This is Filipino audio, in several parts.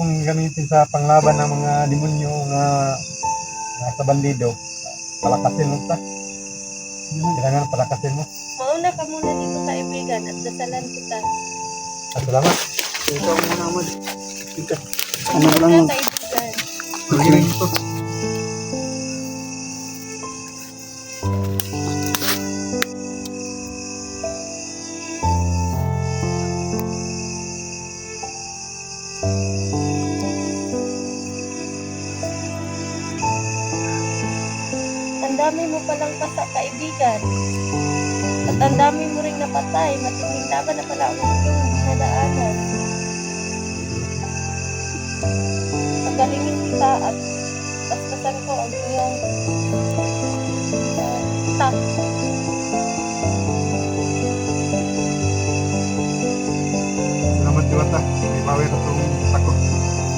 Kung gamitin sa panglaban ng mga demonyo na nasa bandido, palakasin mo ta. Kailangan palakasin mo. Mauna ka muna dito kaibigan at dasalan kita. Salamat. Ikaw muna naman. Ano lang kaibigan? Okay. Ito. Ang dami mo palang pasak kaibigan. At ang dami mo ring napatay. Matinding laban na pala ang iyong dinadaanan. Pagalingin kita at pastasan ko ang iyong tak. Salamat Diwata. May bawi na itong sako.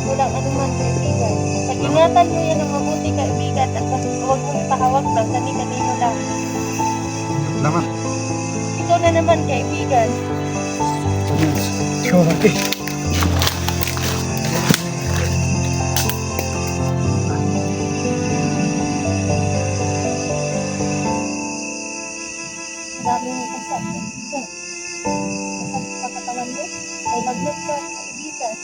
Walang anuman kaibigan. Pag-ingatan mo yan ng mabuti kaibigan at huwag mong ipahawak ng kani-kanino lang. Salamat. Ikaw na naman kaibigan. Sure, okay. Dami mong pasak kaibigan. Pasak sa katawan mo. May lagnat ka kaibigan.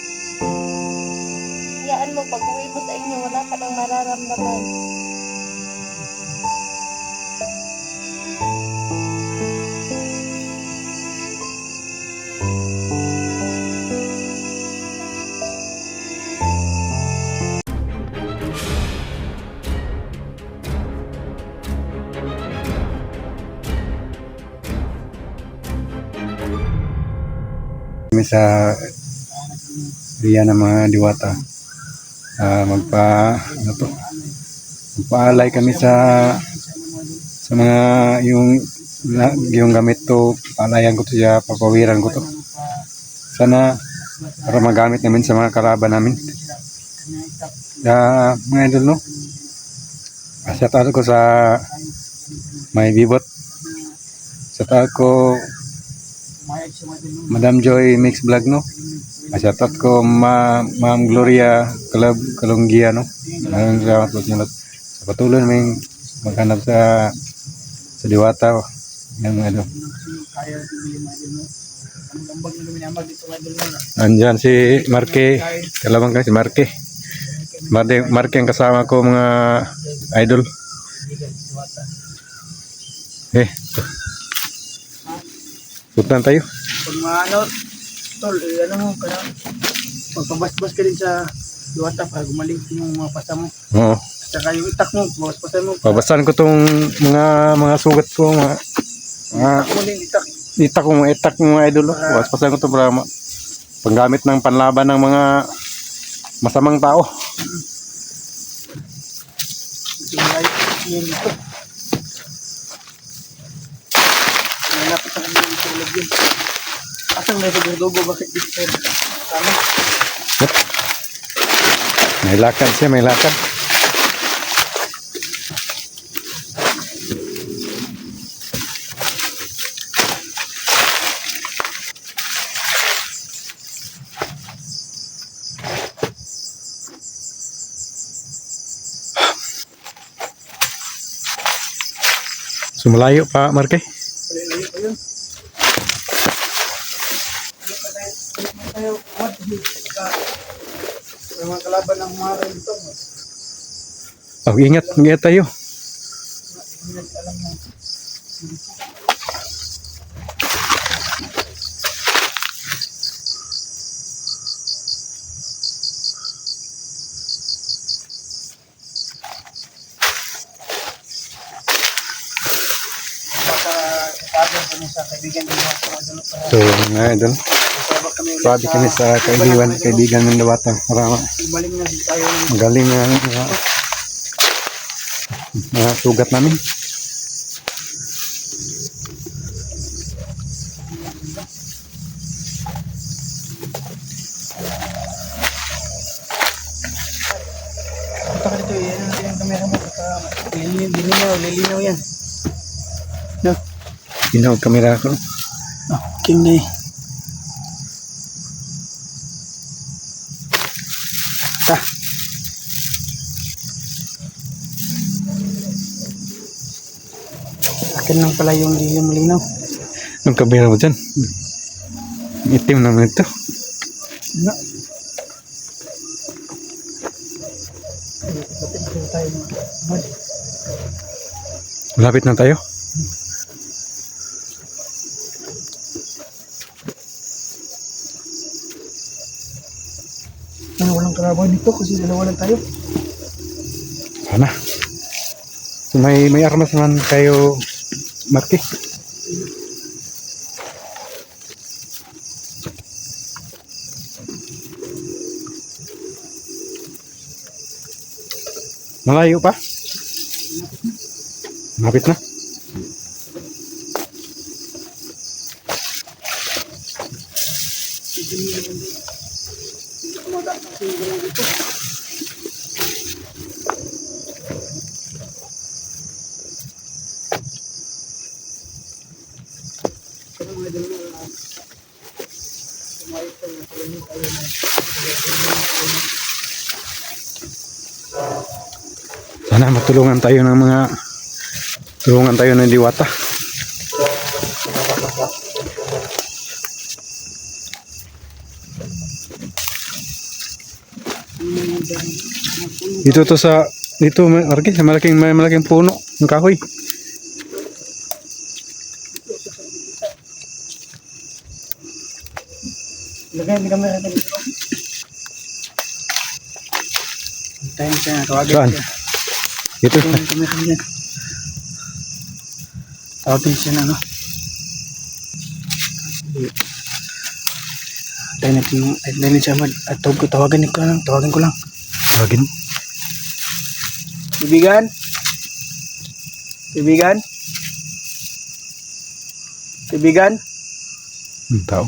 Hayaan mo pag-uwi mo sa inyo wala ka nang mararamdaman. Kami sa riya ng mga diwata. Magpaalay kami sa mga yung gamit to, paalayan ko to siya, papawiran ko to. Sana para magamit namin sa mga kalaban namin. Mga idol, no? Shout out ko sa may bibot. Shout out ko Madam Joy Mix Vlog, no? Shout out ko Ma'am Gloria Kalunggia, no? Maraming salamat po sa inyo. Sa patuloy naming maghanap sa diwata. Yan mga idol. Andyan si Marque. Kalabang ka si Marque. Marque ang kasama ko mga idol. Tutan tayo. Pag maano, tol, ano mo, kaya magpabasbas ka din sa diwata para gumaling yung mga pasa mo. Oo. Saka yung itak mo, babasbasan mo. Pabasan ko tong mga sugat ko, mga Itak mo din, itak. itak mo mga idol. Pabasan ko to para panggamit ng panlaban ng mga masamang tao. Yung dito. Malapit na kami dito ulag yun. Asang may dugo, bakit dito tayo? Tama. May lakad siya, may lakad. Sumalayo pa, Marque. Layo pa yun. Tayo, what? May mga kalaban ng mga rin dito. Ingat tayo. Alam mo. Sa kaibigan din mo. So, mga idol. Sabi kami sa kaibigan ng Diwata. Marama. Galing na tayo. Magaling na mga sugat namin. Punta ka dito, yan ang kamera mo. Lilinaw yan. No? Tinawag kamera ko. King na eh. Diwata. Akin lang pala yung linaw. Ang kabira mo dyan. Itim naman ito. Nga. Batin tayo mga mad. Malapit na tayo. Walang kalabaw dito kasi dalawa lang tayo. Sana. So, may armas naman kayo, Marky. Malayo pa? Malapit na? Sana matulungan tayo ng mga tulungan tayo ng Diwata. Dito to sa dito Marky, sa malaking puno ng kahoy. Lagay ang camera dito. Tayo siya, tawagin Saan? siya. Dito. Ang camera niya. Tawagin siya na, no? Tayo natin siya, Mad. At tawagin ko lang, tawagin ko lang. Tawagin. Kaibigan? Kaibigan? Kaibigan? Ang tao.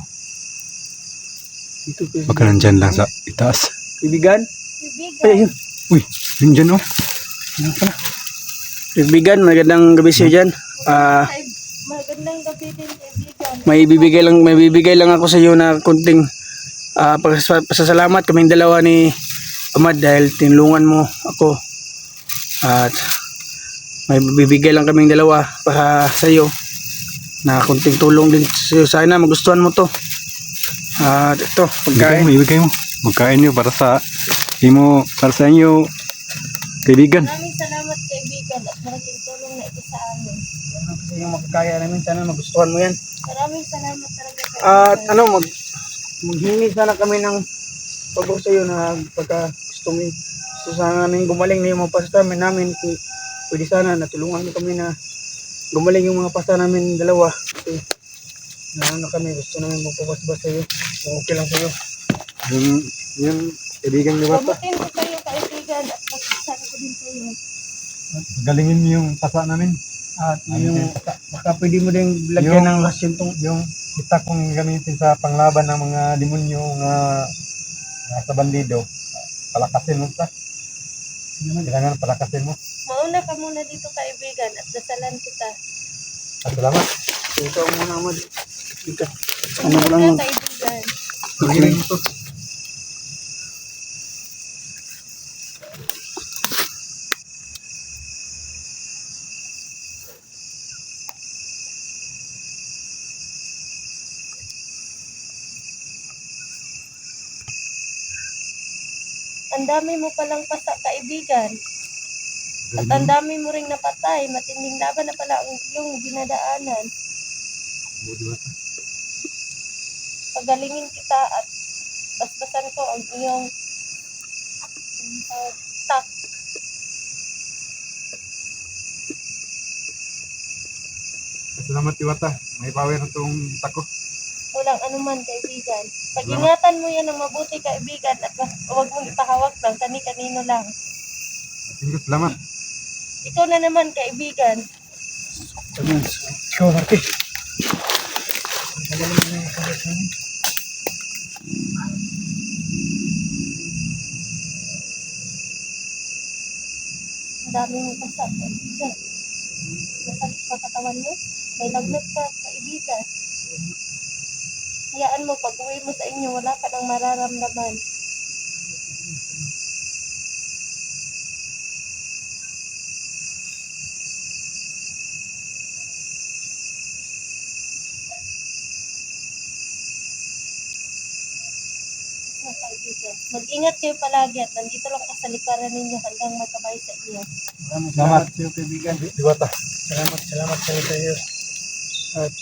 Dito, Baka nandyan lang sa itaas. Kaibigan? Kaibigan. Ay, ayun. Uy, yun dyan oh. Ayun pala. Kaibigan, magandang gabi sa'yo dyan. Magandang gabi din, kaibigan. May bibigay lang ako sa iyo na kunting pasasalamat kaming dalawa ni Amad dahil tinulungan mo ako. At may bibigay lang kaming dalawa para sa iyo na kunting tulong din sa iyo. Sana magustuhan mo to. At ito, pagkain. Ibigay mo. Magkain nyo para sa inyo kaibigan. Maraming salamat, kaibigan, at malaking tulong na ito sa amin. Yan kasi yung makakaya namin. Sana magustuhan mo yan. Maraming salamat talaga, At kaibigan. maghingi sana kami ng pabor sa iyo na pagka gusto sana namin gumaling na yung mga pasta namin kung pwede sana natulungan mo kami na gumaling yung mga pasta namin dalawa kasi na kami gusto namin magpapasbas sa iyo kung okay lang sa iyo. Yung kaibigan ni Wata. Pabutin ko kayo, kaibigan, at masasabi ko din sa iyo. Galingin niyo yung pasa namin. At yung baka pwede mo din lagyan ng rasyon tong Yung kita kong gamitin sa panglaban ng mga demonyo nga sa bandido. Palakasin mo ta. Kailangan palakasin mo. Mauna ka muna dito, kaibigan, at dasalan kita. Salamat. ito muna mo dito. Ano Ano lang ka, kaibigan? okay. Ito. Ang dami mo palang pasa, kaibigan. At ang dami mo ring napatay. Matinding laban na pala ang iyong dinadaanan. Pagalingin kita at basbasan ko ang iyong tak. Salamat Iwata. May power na itong tako. Walang anuman, kaibigan. Pag-ingatan mo yan ng mabuti, kaibigan, at huwag mong ipahawak lang kani-kanino lang. Salamat. Ikaw na naman, kaibigan. Ikaw, Marty. Ang dami mo basa, kaibigan. Masakit ba katawan mo? May lagnat ka, kaibigan. Hayaan mo, pag uwi mo sa inyo, wala ka nang mararamdaman. Mag-ingat kayo palagi at nandito lang ako sa likaran ninyo hanggang magkabay sa inyo. Maraming salamat sa iyo, kaibigan. Diwata. Salamat sa iyo. At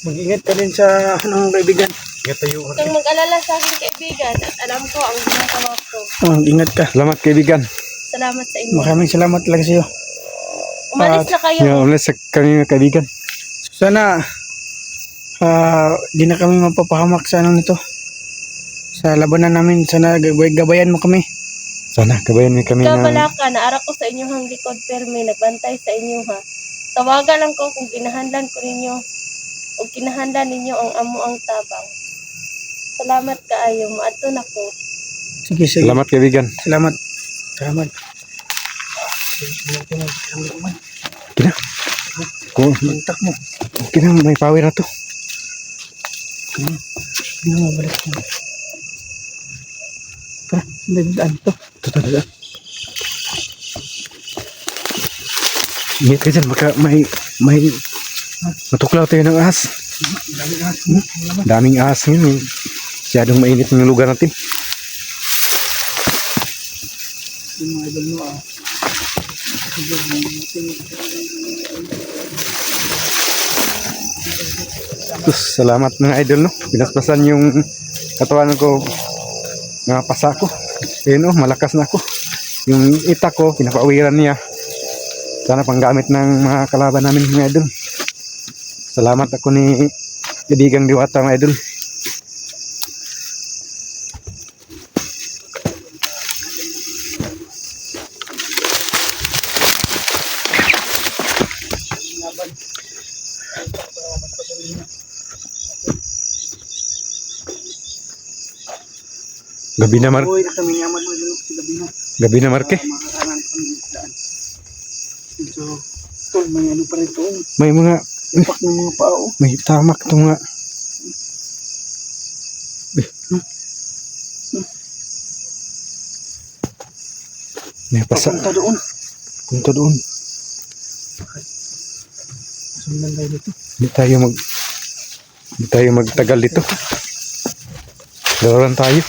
mag-ingat ka din sa kaibigan. Ingat tayo. Huwag kang mag-alala sa akin kaibigan at alam ko ang ginagawa ko. Mag-ingat ka. Salamat kaibigan. Salamat sa inyo. Maraming salamat talaga sa iyo. Umalis na kayo. Ulit sa kami mga kaibigan. Sana di na kami mapapahamak sa nito. Sa labanan namin, sana gabayan mo kami. Sana gabayan mo kami ng... Kabalaka, naara ko sa inyong likod perme, nagbantay sa inyo ha. Tawagan lang ko kung kinahanglan ko ninyo o kinahanglan ninyo ang amo ang tabang. Salamat kaayo, maadto na ko. Sige. Salamat kaibigan. Salamat. Kina. Kung Kontak mo. kina may power na to. Hindi mo balik mo. Tara, daan to. Totoo. Ingat ka dyan, baka may matuklaw tayo ng ahas. Daming ahas ngayon. Masyadong mainit ng lugar natin. Yung mga idol mo Salamat mga idol, no. Pinaspasan yung katawan ko, mga pasa ko. Ayun, malakas na ako. Yung itak ko, pinapawiran niya. Sana panggamit ng mga kalaban namin mga idol. Salamat ako ni kaibigang Diwata mga idol. Gabi na Uy, nakamiyaman mo din sa gabi na. Gabi na Marke. Makakaran kami ng daan. So, tol, may ano pa rin ito. May mga Ipak ng mga pao. may tamak to mga may pasa. Papunta doon. Punta doon. Sundan tayo dito. Hindi tayo magtagal dito. Dalawan tayo.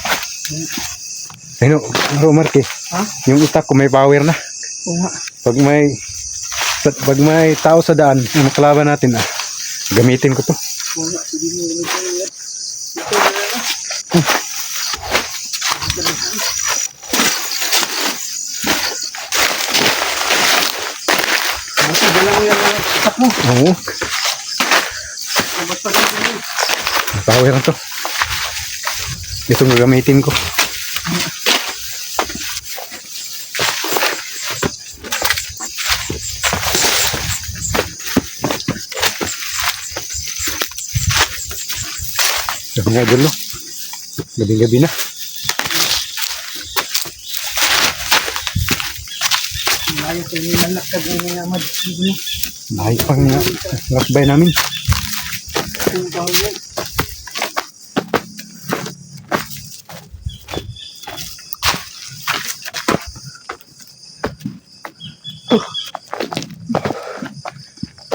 Ayun, Marke. Ha? Yung itak ko may power na. Oo nga. Pag may tao sa daan, yung kalaban natin, gamitin ko to. Oo nga. Sige mo naman tayo yan. Ito na. Dala mo yan ang itak mo. Oo, Labas pa rin yun. may power na to. Ito ang gagamitin ko. Ito nga idol, no? Gabi-gabi na. Malayo sa inyo nalakad na yung amad. Bahay pang lakbay namin. Kung tao yan.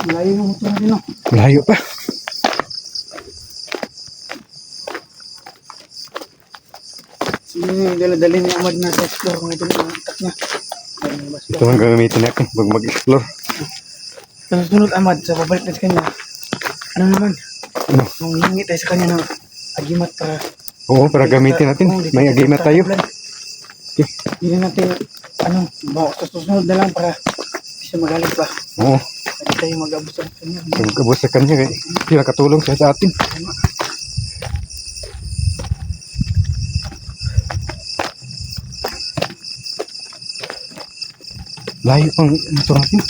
Malayo mo ito natin, no? Malayo pa. Sige, dala-dali ni Amad na sa explore kung ito na ang itak niya. Ito ang gagamitin natin pag mag-explore. Sa susunod, Amad, sa pabalik na sa kanya, ano naman? Ano? Kung hihingi tayo sa kanya ng agimat para... Oo, para gamitin natin. Oo, May agima tayo. Okay. Hindi natin, bawa sa susunod na lang para hindi siya magalit pa. Oo, Hindi tayo mag-abos sa kanya. pagkabos sa kanya, sila katulong siya sa atin. Layo pang motor natin.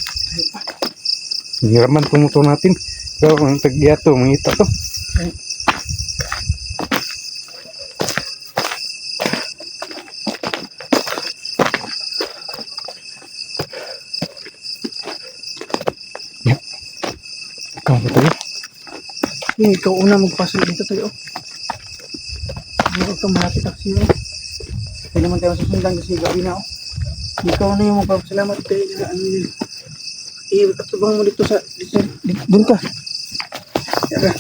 Hiraman pang motor natin. Pero ang tagya to, mangita to. Yep. Ikaw ba tayo? Ikaw una magpasok dito tayo. Ito malapit ako siya. Hindi naman tayo susundan kasi gabi na. Ikaw na yung magpapasalamat kayo na ano yun. Katubang mo dito doon ka. Yara.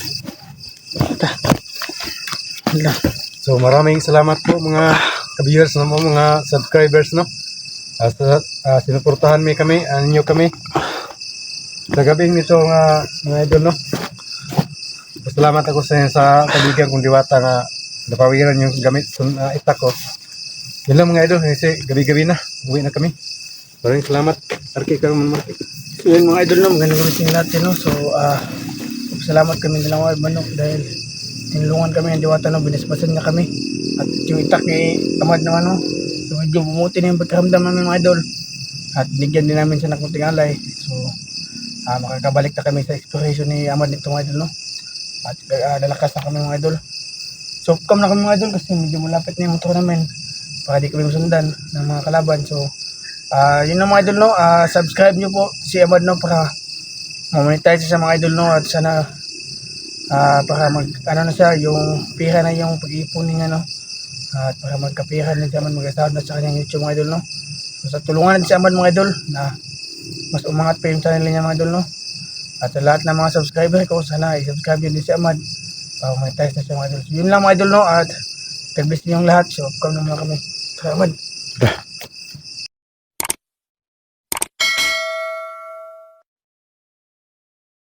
Hala. So maraming salamat po mga ka-viewers no, mga subscribers no. Sinuportahan mi kami, ninyo kami. Sa gabing nito mga idol no. Salamat ako sa kaibigan kong Diwata nga napawiran yung gamit itak ko. Yun lang mga idol, kasi gabi-gabi na, uwi na kami. Maraming salamat. Arki ka naman, Marki. So yun mga idol no, magandang gabi sa inyo natin no. So salamat kami dalawa manok dahil tinulungan kami ng Diwata no, binisbasan niya kami. At yung itak ni Amad naman no, so medyo bumuti na yung pagkaramdam namin mga idol. At bigyan din namin siya ng kunting alay. So makakabalik na kami sa exploration ni Amad nito mga idol no. At lalakas na kami mga idol. So come na kami mga idol kasi medyo malapit na yung motor namin para di kami masundan ng mga kalaban. So yun na mga idol no, subscribe nyo po si Amad no para ma-monetize sa mga idol no. At sana para mag ano na siya, yung pira na yung pag-iipon niya no. At para magkapira na siya man mag-asahod na sa kanyang YouTube mga idol no. So sa tulungan natin si Amad mga idol na mas umangat pa yung channel niya mga idol no. At sa lahat ng mga subscriber ko, sana i-subscribe din si Amad para monetize na siya mga idol. So, yun lang mga idol no. At God bless niyo yung lahat. So come na mga kami. Salamat.